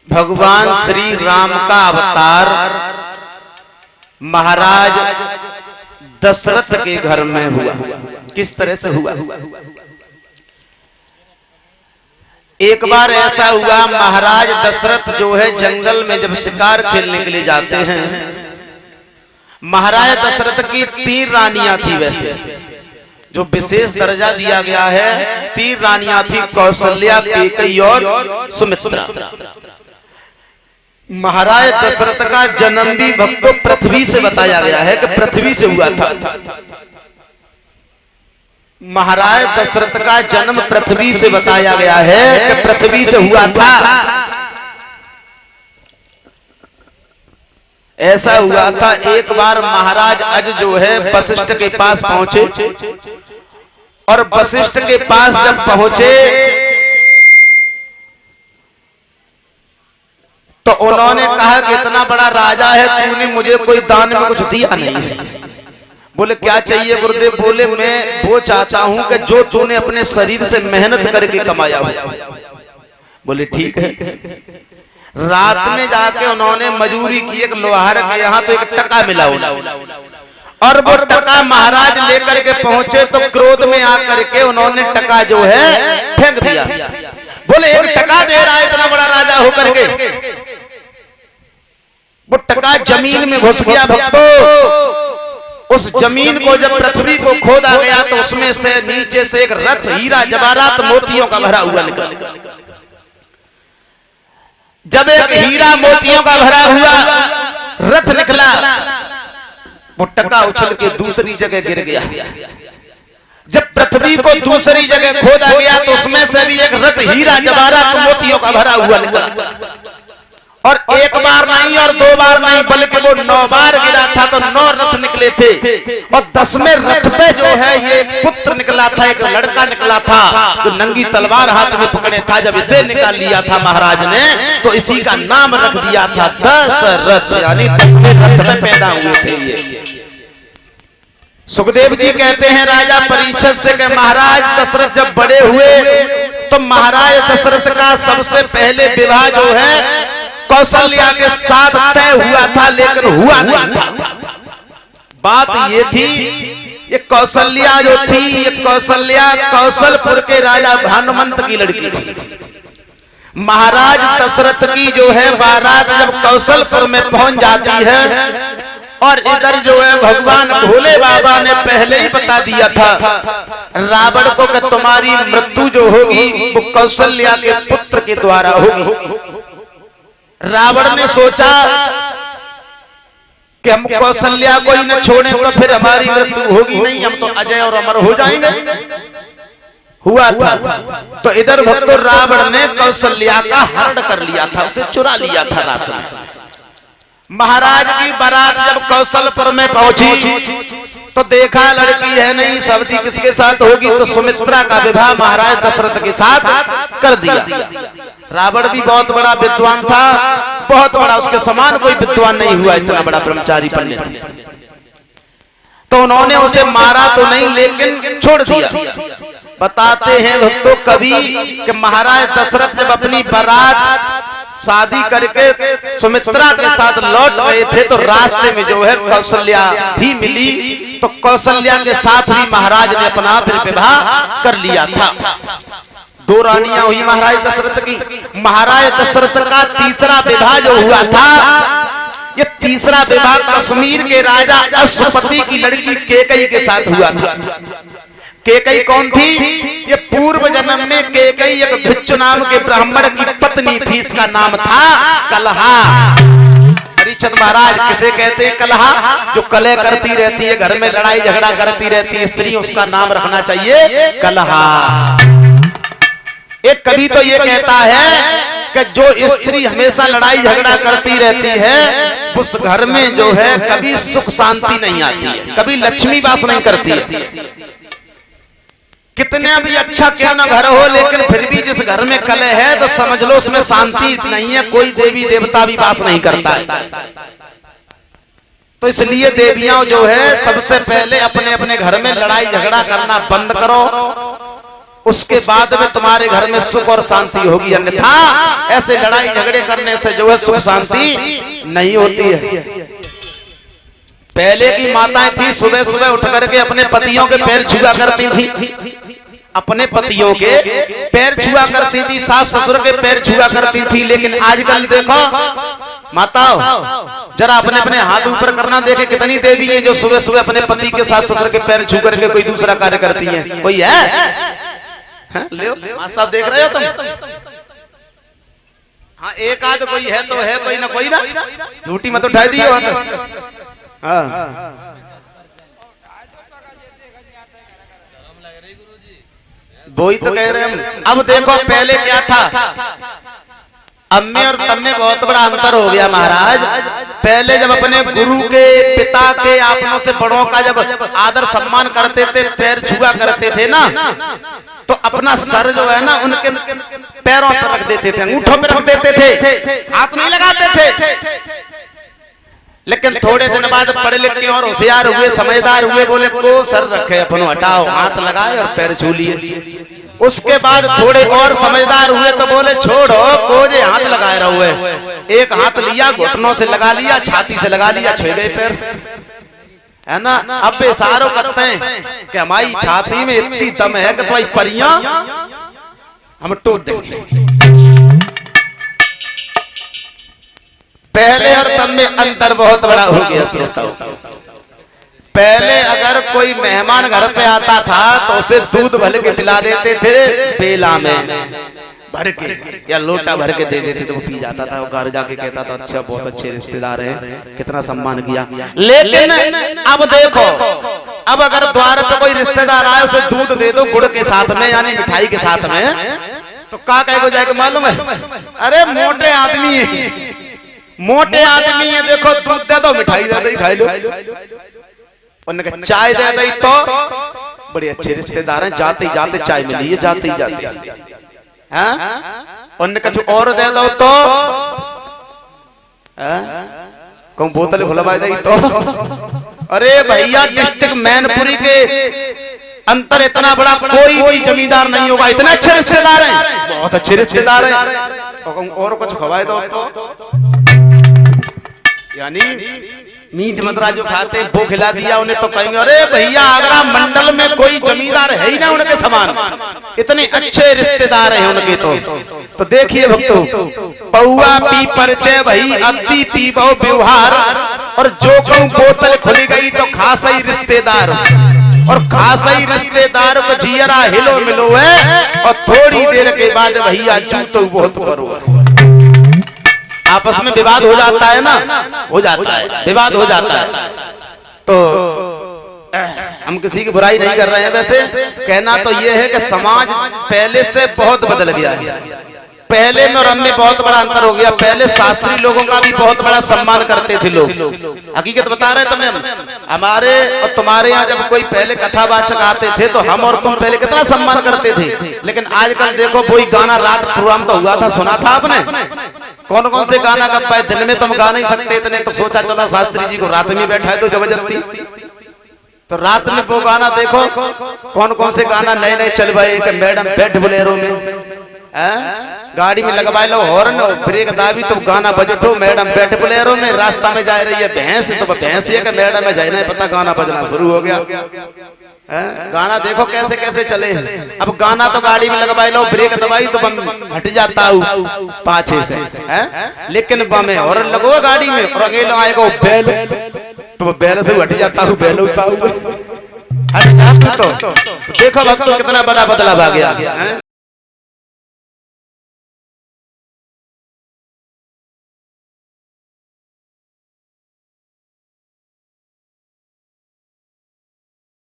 भगवान श्री राम का अवतार महाराज दशरथ के घर में हुआ। किस तरह से हुआ? एक बार ऐसा हुआ, महाराज दशरथ जो है जंगल में जब शिकार खेलने के लिए जाते हैं, महाराज दशरथ की 3 रानियां थी। वैसे जो विशेष दर्जा दिया गया है, 3 रानियां थी, कौशल्या, कैकेयी और सुमित्रा। महाराज दशरथ का जन्म भी भक्तों पृथ्वी से बताया गया है कि पृथ्वी से हुआ था। महाराज दशरथ का जन्म पृथ्वी से बताया गया है कि पृथ्वी से हुआ था। ऐसा हुआ था, एक बार महाराज अज जो है वशिष्ठ के पास पहुंचे, और वशिष्ठ के पास जब पहुंचे तो उन्होंने कहा कि इतना बड़ा राजा है, तूने मुझे कोई दान में कुछ दिया नहीं है। बोले क्या चाहिए गुरुदेव? बोले मैं वो चाहता हूं कि जो तूने अपने शरीर से मेहनत करके कमाया हो। बोले ठीक है। रात में जाके उन्होंने मजूरी की, एक लोहार के यहाँ तो 1 टका मिला और वो टका महाराज लेकर के पहुंचे तो क्रोध में आकर के उन्होंने टका जो है फेंक दिया। बोले 1 टका दे रहा है इतना बड़ा राजा होकर के। वो टका जमीन में घुस गया भक्तों। उस जमीन को जब पृथ्वी को खोदा गया तो उसमें से नीचे से एक रथ हीरा जवाहरात मोतियों का भरा हुआ निकला। जब एक हीरा मोतियों का भरा हुआ रथ निकला, वो टका उछल के दूसरी जगह गिर गया। जब पृथ्वी को दूसरी जगह खोदा गया तो उसमें से भी एक रथ हीरा जवाहरात मोतियों का भरा हुआ निकला। और 1 बार नहीं और 2 बार नहीं, बल्कि वो 9 बार गिरा था तो 9 रथ निकले थे। और 10वें रथ पे जो है ये पुत्र निकला था, एक लड़का निकला था जो नंगी तलवार हाथ में पकड़े था। जब इसे निकाल लिया था महाराज ने तो इसी का नाम रख दिया था दशरथ, यानी 10वें रथ में पैदा हुए थे ये। सुखदेव जी कहते हैं राजा परीक्षित से कि महाराज दशरथ जब बड़े हुए तो महाराज दशरथ का सबसे पहले विवाह जो है कौशल्या के साथ तय हुआ था, लेकिन हुआ नहीं था। बात ये थी, ये कौशल्या जो थी, ये कौशल्या कौशलपुर के राजा भानुमंत की लड़की थी। महाराज दशरथ की जो है बारात जब कौशलपुर में पहुंच जाती है और इधर जो है भगवान भोले बाबा ने पहले ही बता दिया था रावण को कि तुम्हारी मृत्यु जो होगी वो कौशल्या के पुत्र के द्वारा होगी। रावण ने सोचा कि हम कौशल्या को ही न छोड़े तो फिर हमारी मृत्यु होगी नहीं, हम तो अजय और अमर हो जाएंगे। हुआ था तो इधर भक्तों रावण ने कौशल्या का हरण कर लिया था, उसे चुरा लिया था रात में। महाराज की बारात जब कौशलपुर में पहुंची तो देखा लड़की है नहीं, सब्जी किसके साथ होगी, तो सुमित्रा का विवाह महाराज दशरथ के साथ कर दिया। रावण भी बहुत बड़ा विद्वान था, बहुत बड़ा, उसके समान कोई विद्वान नहीं हुआ, इतना बड़ा ब्रह्मचारी पंडित। तो उन्होंने उसे मारा तो नहीं लेकिन छोड़ दिया। बताते हैं भक्तों कवि कि महाराज दशरथ जब अपनी बारात शादी करके सुमित्रा के साथ लौट रहे थे तो रास्ते में जो है कौशल्या भी मिली, तो कौशल्या के साथ भी महाराज ने अपना फिर विवाह कर लिया था। 2 रानियां हुई महाराज दशरथ की। महाराज दशरथ का तीसरा विवाह जो हुआ था, ये तीसरा विवाह कश्मीर के राजा अश्वपति की लड़की कैकेयी के साथ हुआ था। कैकेयी कौन थी? ये पूर्व जन्म में कैकेयी एक भिक्षु नाम के ब्राह्मण की पत्नी थी, इसका नाम था कलहा। परीक्षित महाराज किसे कहते हैं? कलहा, जो कलह करती रहती है, घर में लड़ाई झगड़ा करती रहती है स्त्री, उसका नाम रखना चाहिए कलहा। एक कवि तो ये कहता है कि जो स्त्री हमेशा लड़ाई झगड़ा करती रहती है उस घर में जो है कभी सुख शांति नहीं आती है, कभी लक्ष्मी वास नहीं करती है। कितना भी अच्छा क्यों ना घर हो, लेकिन फिर भी जिस घर में कलह है तो समझ लो उसमें शांति नहीं है, कोई देवी देवता भी वास नहीं करता है। तो इसलिए देवियां जो है सबसे पहले अपने अपने घर में लड़ाई झगड़ा करना बंद करो उसके बाद में तुम्हारे घर में सुख और शांति होगी, अन्यथा ऐसे लड़ाई झगड़े करने से जो है सुख शांति नहीं होती है। पहले की माताएं थी सुबह सुबह उठ करके अपने पतियों के पैर छुआ करती थी, अपने पतियों के पैर छुआ करती थी, सास ससुर के पैर छुआ करती थी। लेकिन आजकल देखो माताओं, जरा अपने अपने हाथ ऊपर करना, देखे कितनी देवी है जो सुबह सुबह अपने पति के सास ससुर के पैर छू करके कोई दूसरा कार्य करती है। कोई है? ले साहब देख रहे हो तुम? हाँ एक आध कोई है तो है, कोई ना कोई ना, झूठी मत उठा दी। वही तो कह रहे हैं हम। अब देखो पहले क्या था, अम्मे और तब में बहुत बड़ा अंतर हो गया महाराज। पहले जब अपने गुरु के, पिता के, आपनों से बड़ों का जब आदर सम्मान करते थे, पैर छुआ करते थे ना, तो अपना सर जो है ना उनके पैरों पर रख देते थे, अंगूठों पर रख देते थे, हाथ नहीं लगाते थे। लेकिन थोड़े दिन बाद पढ़े लिखे और होशियार हुए, समझदार हुए, बोले को सर रखे अपनो हटाओ, हाथ लगाए और पैर छू लिए। उसके बाद थोड़े और समझदार हुए तो बोले छोड़ो को जे हाथ लगाए रहुए, एक हाथ लिया घुटनों से लगा लिया, छाती से लगा लिया, छुए गए पैर, है ना। अब इशारों करते हैं कि हमारी छाती में इतनी दम है कि तो परियां हम टोट देंगे। पहले और तब में अंतर बहुत बड़ा हो गया श्रोताओं। पहले अगर कोई मेहमान घर पे आता था तो उसे दूध भर के पिला देते थे, बेला में भर के या लोटा भर के दे देते थे, वो पी जाता था। वो घर जाके कहता था अच्छा बहुत अच्छे रिश्तेदार हैं, कितना सम्मान किया। लेकिन अब देखो, अब अगर द्वार पे कोई रिश्तेदार आए उसे दूध दे दो गुड़ के साथ में, यानी मिठाई के साथ में, तो का कह को जाएगा मालूम है? अरे मोटे आदमी है, मोटे आदमी है, देखो दूध दे दो, मिठाई दे दो, खाई लो। उनने चाय दे दी तो बड़े अच्छे रिश्तेदार हैं, जाते ही जाते चाय मिली है, जाते ही जाते। उनने कुछ और दे दो तो कौन बोतल खुलवा दी तो, अरे भैया डिस्ट्रिक्ट मैनपुरी के अंतर इतना बड़ा कोई भी जमींदार नहीं होगा, इतने अच्छे रिश्तेदार हैं, बहुत अच्छे रिश्तेदार हैं, और कुछ खवाए दो तो, यानी मीट मदरा जो खाते हैं वो खिला दिया उन्हें, तो कहेंगे अरे भैया आगरा मंडल में कोई जमींदार है ही ना उनके समान, इतने अच्छे रिश्तेदार हैं उनके। तो देखिए भक्तों, पौआ पी परिचय भई अब्बी पी बहु व्यवहार, और जो कहूं बोतल खुली गई तो खास ही रिश्तेदार, और खास ही रिश्तेदार को जियरा हिलो मिलो है, और थोड़ी देर के बाद भैया जूतो बहुत बरो है। आपस में विवाद हो जाता है ना, हो जाता है, विवाद हो जाता है। तो हम किसी की बुराई नहीं कर रहे हैं, वैसे कहना तो ये है कि समाज पहले से बहुत बदल गया है। पहले में और अब में बहुत बड़ा अंतर हो गया। पहले शास्त्री लोगों का भी बहुत बड़ा सम्मान करते थे लोग, हकीकत बता रहे तुमने। हमारे और तुम्हारे यहाँ जब कोई पहले कथावाचक आते थे तो हम और तुम पहले कितना सम्मान करते थे। लेकिन आजकल देखो वही गाना, रात प्रोग्राम तो हुआ था, सुना था आपने, कौन कौन से गाना गा पाए, दिन में तुम गा नहीं सकते इतने, तो सोचा चला शास्त्री जी को रात में बैठा है तो जबरदस्ती, तो रात में वो गाना देखो कौन कौन से गाना नए नए चल पाए कि मैडम बैठ बोलेरो में, गाड़ी में लगवा लो हॉर्न, ब्रेक दाबी तो गाना बजटो, मैडम बैठ बोलेरो में, रास्ता में जा रही है भैंस तो भैंस है कि मैडम में जाए पता, गाना बजना शुरू हो गया। गाना देखो कैसे कैसे चले। अब गाना तो गाड़ी में लगवाई लो, ब्रेक दबाई तो बम हट जाता हूँ पाछे से, लेकिन बमे और लगो गाड़ी में और अकेला आएगा बैल, तो बैल से हट जाता हूँ, बैल होता हूँ हट जाता। तो देखो भक्तों कितना बड़ा बदलाव आ गया।